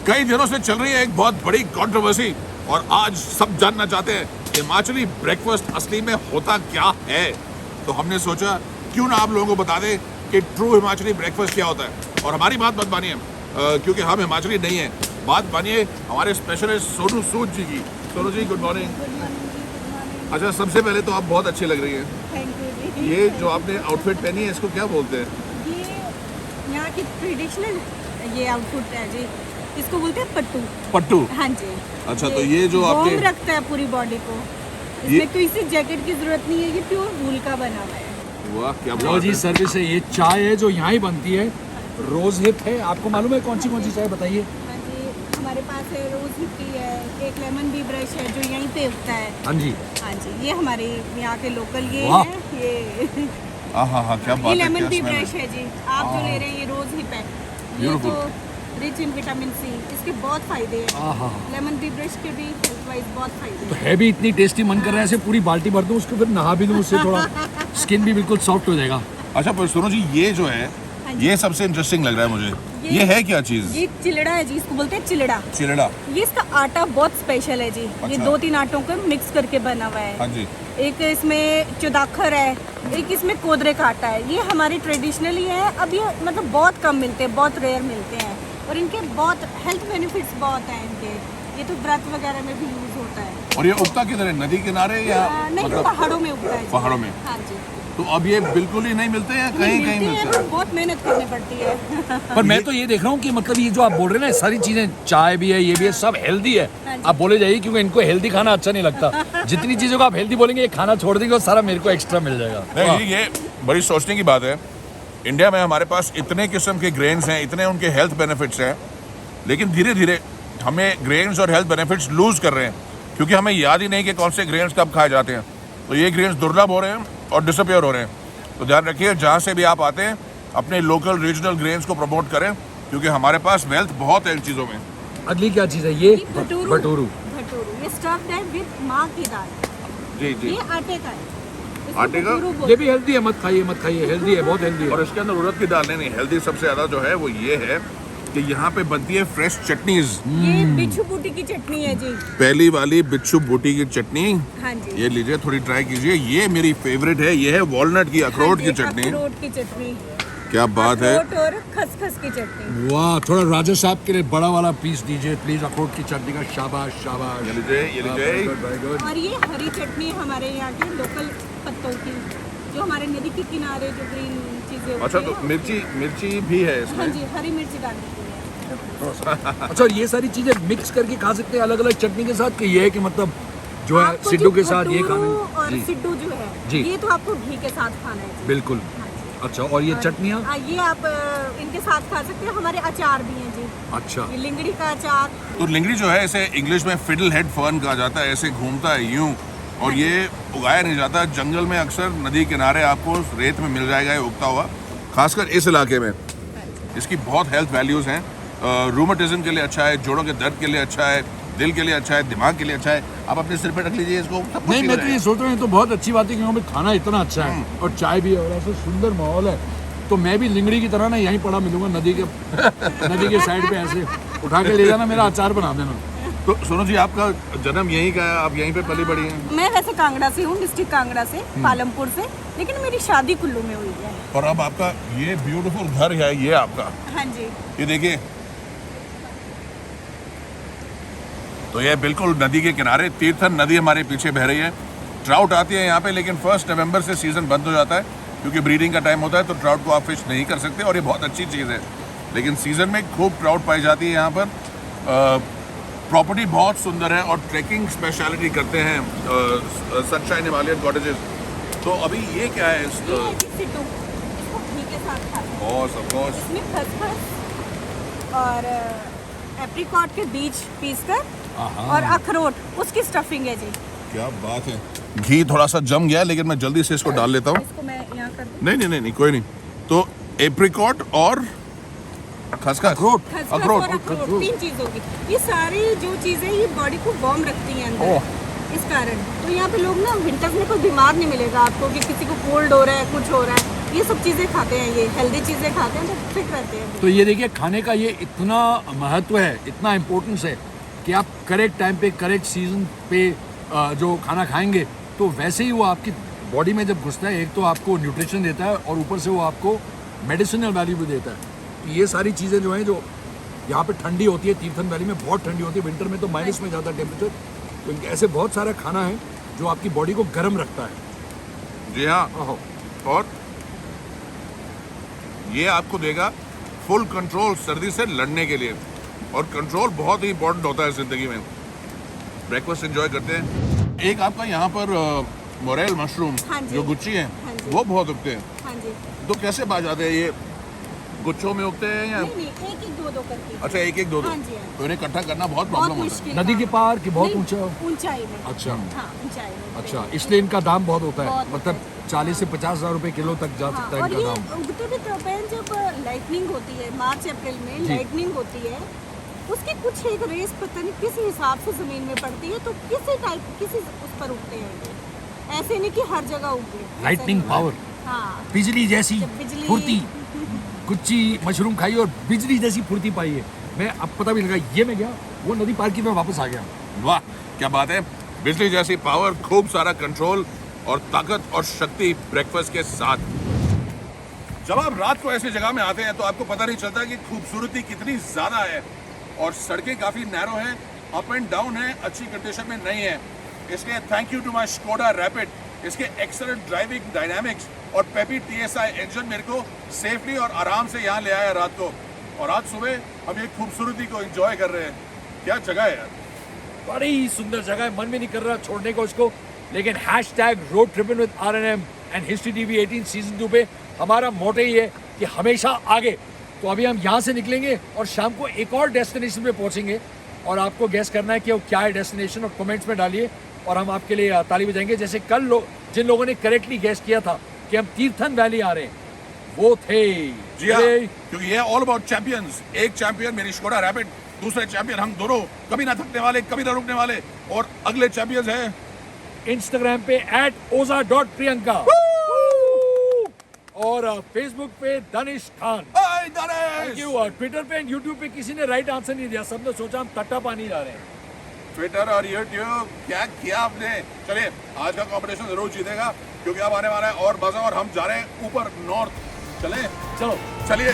कई दिनों से चल रही है एक बहुत बड़ी कंट्रोवर्सी और आज सब जानना चाहते हैं हिमाचली ब्रेकफास्ट असली में होता क्या है। तो हमने सोचा क्यों ना आप लोगों को बता दें कि ट्रू हिमाचली ब्रेकफास्ट क्या होता है। और हमारी बात मत मानिए क्योंकि हम हिमाचली नहीं हैं, बात मानिए हमारे स्पेशलिस्ट सोनू सूद जी की। Sonu ji good morning. अच्छा, सबसे पहले तो आप बहुत अच्छी लग रही हैं। थैंक यू जी। ये जो आपने आउटफिट पहनी है इसको क्या बोलते हैं? ये यहाँ की ट्रेडिशनल ये आउटफिट है जी, इसको बोलते हैं पट्टू। पट्टू। हाँ जी। अच्छा, तो ये जो आपने वार्म रखता है पूरी बॉडी को, इसमें किसी जैकेट की जरूरत नहीं है, ये प्योर वूल का बना हुआ है। वाह क्या लो बात जी, है। सर्विस है। ये चाय है जो यहाँ ही बनती है, रोज हिप है। आपको मालूम है कौन सी चाय बताइए? हाँ जी, हमारे पास है रोज हिप्पी है, एक लेमन बी ब्रश है जो यहीं पे उगता है। हाँ जी। हाँ जी, ये हमारे यहाँ के लोकल ये वाह। है, ये हाँ क्या ये बात है। लेमन क्या बी smell है। ब्रश है जी। आप जो ले रहे हैं ये रोज हिप है, ये Beautiful। तो रिच इन विटामिन सी, इसके बहुत फायदे हैं। आहा। लेमन बी ब्रश के भी हेल्थ वाइज बहुत फायदे तो हैं। है भी इतनी टेस्टी, मन कर रहा है ऐसे पूरी बाल्टी भर दूँ उसको, फिर नहा भी दूँ उससे, थोड़ा स्किन भी बिल्कुल सॉफ्ट हो जाएगा। अच्छा पर सुनो जी, ये जो है हाँ जी। ये सबसे इंटरेस्टिंग लग रहा है मुझे। ये है क्या चीज? ये चिलड़ा है जी, इसको बोलते हैं चिलड़ा। चिलड़ा। ये इसका आटा बहुत स्पेशल है जी। ये अच्छा। 2-3 आटों को मिक्स करके बना हुआ है। हाँ जी। एक इसमें चुदाखर है, एक इसमें कोदरे का आटा है। ये हमारी ट्रेडिशनली है। अब ये मतलब बहुत कम मिलते हैं, बहुत रेयर मिलते हैं और इनके बहुत हेल्थ बेनिफिट्स बहुत हैं इनके। ये तो व्रत वगैरह में भी यूज होता है। और ये उगता किधर है? नदी किनारे या नहीं, पहाड़ों में उगता है जी। पहाड़ों में? हाँ जी। तो अब ये बिल्कुल ही नहीं मिलते हैं, कहीं कहीं मिलते मिलते हैं, हैं। पर बहुत मेहनत करनी पड़ती है। पर मैं तो ये देख रहा हूँ कि मतलब ये जो आप बोल रहे हैं ना, सारी चीजें, चाय भी है, ये भी है, सब हेल्दी है। हाँ जी। आप बोले जाइए क्योंकि इनको हेल्दी खाना अच्छा नहीं लगता। जितनी चीजों को आप हेल्दी बोलेंगे, ये खाना छोड़ देंगे और सारा मेरे को एक्स्ट्रा मिल जाएगा। नहीं जी, ये बड़ी सोचने की बात है। इंडिया में हमारे पास इतने किस्म के ग्रेन्स हैं, इतने उनके हेल्थ बेनिफिट्स हैं, लेकिन धीरे धीरे हमें ग्रेन्स और हेल्थ बेनिफिट्स लूज कर रहे हैं क्योंकि हमें याद ही नहीं कि कौन से ग्रेन्स कब खाए जाते हैं। तो ये ग्रेन्स दुर्लभ हो रहे हैं और डिसअपियर हो रहे हैं। तो ध्यान रखिए, जहाँ से भी आप आते हैं अपने लोकल रीजनल ग्रेन्स को प्रमोट करें क्योंकि हमारे पास वेल्थ बहुत है इन चीज़ों में। अगली क्या चीज है? ये भटूरू। भटूरू। भटूरू ये स्टफ्ड है विद माँ की दाल। जी जी। ये आटे का है। इसको आटे का? भटूरू बोलते ये भी हेल्दी है, मत खाइए मत खाइए, हेल्दी है, बहुत हेल्दी और है। इसके अंदर उड़द की दाल नहीं, हेल्दी सबसे ज़्यादा जो है वो ये है कि यहाँ पे बनती है फ्रेश चटनीज। हैं। ये बिच्छू बूटी की चटनी है जी। पहली वाली बिच्छू बूटी की चटनी, हाँ जी। ये लीजिए, थोड़ी ट्राई कीजिए। ये मेरी फेवरेट है, ये है वॉलनट की, अखरोट की चटनी। अखरोट की चटनी। क्या बात है। अखरोट और खसखस की चटनी। वाह, थोड़ा राजा साहब के लिए बड़ा वाला पीस दीजिए प्लीज, अखरोट की चटनी का। शाबाश शाबाश। ये लीजिए, ये लीजिए। Very good. और ये हरी चटनी हमारे यहाँ के लोकल पत्तों की, जो हमारे नदी के किनारे जो ग्रीन चीजें होती अच्छा, हैं तो ना, मिर्ची भी है हाँ इसमें? जी, हरी मिर्ची डालनी है। अच्छा, और ये सारी चीजें मिक्स करके खा सकते हैं अलग अलग चटनी के साथ, कि ये है कि मतलब जो है आपको सिड्डू जी के साथ ये भटूरू खाना और जी सिड्डू जो है जी। ये तो आपको घी के साथ खाना है जी। बिल्कुल। हाँ जी। अच्छा, और ये चटनियाँ? ये आप इनके साथ खा सकते हैं। हमारे अचार भी हैं जी। अच्छा। ये लिंगड़ी का अचार। तो लिंगड़ी जो है इसे इंग्लिश में फिडल हेड फर्न कहा जाता है, ऐसे घूमता है यूं, और ये उगाया नहीं जाता जंगल में, अक्सर नदी किनारे आपको रेत में मिल जाएगा ये उगता हुआ, खासकर इस इलाके में। इसकी बहुत हेल्थ वैल्यूज़ हैं। रूमेटिज्म के लिए अच्छा है, जोड़ों के दर्द के लिए अच्छा है, दिल के लिए अच्छा है, दिमाग के लिए अच्छा है। आप अपने सिर पे रख लीजिए इसको, सब कुछ नहीं, ठीक मैं हो तो ये जाएगा। सोच रहा हूँ, तो बहुत अच्छी बात है कि वहाँ पे खाना इतना अच्छा है और चाय भी है और ऐसा सुंदर माहौल है। तो मैं भी लिंगड़ी की तरह ना यहीं पड़ा मिलूंगा नदी के साइड पे, ऐसे उठा के ले जाना, मेरा अचार बना देना। तो सुनो जी, आपका जन्म यहीं का है, आप यहीं पे पली बड़ी हैं? मैं वैसे कांगड़ा से हूँ, डिस्ट्रिक्ट कांगड़ा से, पालमपुर से, लेकिन मेरी शादी कुल्लू में हुई है। और अब आपका ये ब्यूटीफुल घर है, ये आपका, हाँ जी। ये देखिए। तो ये बिल्कुल नदी के किनारे, तीर्थन नदी हमारे पीछे बह रही है। ट्राउट आती है यहाँ पे, लेकिन 1 नवंबर से सीज़न बंद हो जाता है क्योंकि ब्रीडिंग का टाइम होता है, तो ट्राउट को आप फिश नहीं कर सकते और ये बहुत अच्छी चीज़ है। लेकिन सीज़न में खूब ट्राउट पाई जाती है यहाँ पर। प्रॉपर्टी बहुत सुंदर है और ट्रैकिंग स्पेशलिटी करते हैं सनशाइन हिमालयन कॉटेजेस। तो अभी ये क्या है? ये है जी सिड्डू, इसको घी के साथ खाते हैं। Of course. इसमें खसखस और एप्रिकॉट के बीज पीसकर और अखरोट, उसकी स्टफिंग है जी। क्या बात है। घी थोड़ा सा जम गया, लेकिन मैं जल्दी से इसको डाल लेता हूँ। इसको मैं यहाँ कर दूँ। नहीं, कोई नहीं। तो एप्रिकॉट और खसखस, अखरोट। खसखस और अखरोट, 3 चीज़ों की। ये सारी जो चीज़ें ये बॉडी को वार्म रखती हैं अंदर, इस कारण। तो यहाँ पे लोग ना विंटर्स में कोई बीमार नहीं मिलेगा आपको कि किसी को कोल्ड हो रहा है, कुछ हो रहा है। ये सब चीज़ें खाते हैं, ये हेल्दी चीज़ें खाते हैं तो फिट रहते हैं। तो ये देखिए खाने का ये इतना महत्व है, इतना इम्पोर्टेंस है कि आप करेक्ट टाइम पे करेक्ट सीजन पे जो खाना खाएंगे तो वैसे ही वो आपकी बॉडी में जब घुसता है, एक तो आपको न्यूट्रिशन देता है और ऊपर से वो आपको मेडिसिनल वैल्यू भी देता है। तो ये सारी चीज़ें जो हैं, जो यहाँ पे ठंडी होती है, तीर्थन वैली में बहुत ठंडी होती है, विंटर में तो माइनस में जाता है टेम्परेचर, तो इनके ऐसे बहुत सारा खाना है जो आपकी बॉडी को गर्म रखता है। जी हाँ, और ये आपको देगा फुल कंट्रोल सर्दी से लड़ने के लिए, और कंट्रोल बहुत ही इंपॉर्टेंट होता है ज़िंदगी में। ब्रेकफास्ट एंजॉय करते हैं। एक आपका यहाँ पर मोरेल मशरूम हाँ जी। जो गुच्ची है, हाँ जी। वो बहुत उगते हैं, हाँ जी। तो कैसे पा जाते हैं? ये गुच्छों में उगते हैं या नहीं, एक एक दो करके। अच्छा एक एक दो हाँ जी, हाँ। तो इन्हें इकट्ठा करना बहुत बहुत प्रॉब्लम होता है। मुश्किल। नदी के पार कि बहुत नहीं, ऊंचा? ऊंचाई में। अच्छा हाँ, ऊंचाई में। अच्छा, इसलिए इनका दाम बहुत होता है, बहुत मतलब होता है। 40 से 50 हज़ार रुपए किलो तक जा हाँ, सकता है और इनका ये दाम। उगते भी तब हैं जब लाइटनिंग होती है, मार्च अप्रैल में जी। लाइटनिंग होती है, उसकी कुछ एक रेस पता नहीं किस हिसाब से जमीन में पड़ती है, तो किसी उस पर उगते हैं ये। ऐसे नहीं कि हर जगह उगे। लाइटनिंग पावर, हाँ, बिजली जैसी जब बिजली- फुर्ती, गुच्ची मशरूम खाई और बिजली जैसी फुर्ती पाई है। मैं अब पता भी लगा, ये मैं गया वो नदी पार की, मैं वापस आ गया। वाह क्या बात है, बिजली जैसी पावर, खूब सारा कंट्रोल और ताकत और शक्ति ब्रेकफास्ट के साथ। जब आप रात को ऐसी जगह में आते हैं तो आपको पता नहीं चलता कि खूबसूरती कितनी ज्यादा है, और सड़कें काफी नैरो हैं, अप एंड डाउन है, अच्छी कंडीशन में नहीं है। इसलिए thank you to my Skoda Rapid, इसके एक्सीलेंट ड्राइविंग डायनामिक्स और पेपी TSI इंजन मेरे को सेफली और आराम से यहाँ ले आया रात को, और आज सुबह हम ये खूबसूरती को एंजॉय कर रहे हैं। क्या जगह है यार, बड़ी सुंदर जगह है, मन भी नहीं कर रहा छोड़ने को इसको। लेकिन hashtag road tripping with RNM and history TV 18 season 2 पे हमारा मोटो ही है कि हमेशा आगे। तो अभी हम यहाँ से निकलेंगे और शाम को एक और डेस्टिनेशन पे पहुँचेंगे, और आपको गैस करना है कि वो क्या है डेस्टिनेशन, और कमेंट्स में डालिए और हम आपके लिए ताली बजाएंगे। जैसे कल जिन लोगों ने करेक्टली गैस किया था कि हम तीर्थन वैली आ रहे हैं, वो थे जी हाँ, क्योंकि ये ऑल अबाउट चैंपियंस। एक चैंपियन मेरी स्कोडा रैपिड, दूसरे चैंपियन हम दोनों, कभी ना थकने वाले, कभी ना रुकने वाले, और अगले चैंपियंस हैं इंस्टाग्राम पे @oza.priyanka और फेसबुक पे Danish Khan. Hi Danish. Thank you. Twitter पे एंड यूट्यूब पे किसी ने राइट आंसर नहीं दिया, सबने सोचा हम टट्टा पानी जा रहे हैं। ट्विटर और यूट्यूब क्या किया आपने? चलिए आज का कंपटीशन जरूर जीतेगा, क्योंकि अब आने वाला है और मजा, और हम जा रहे हैं ऊपर नॉर्थ। चले चलो चलिए।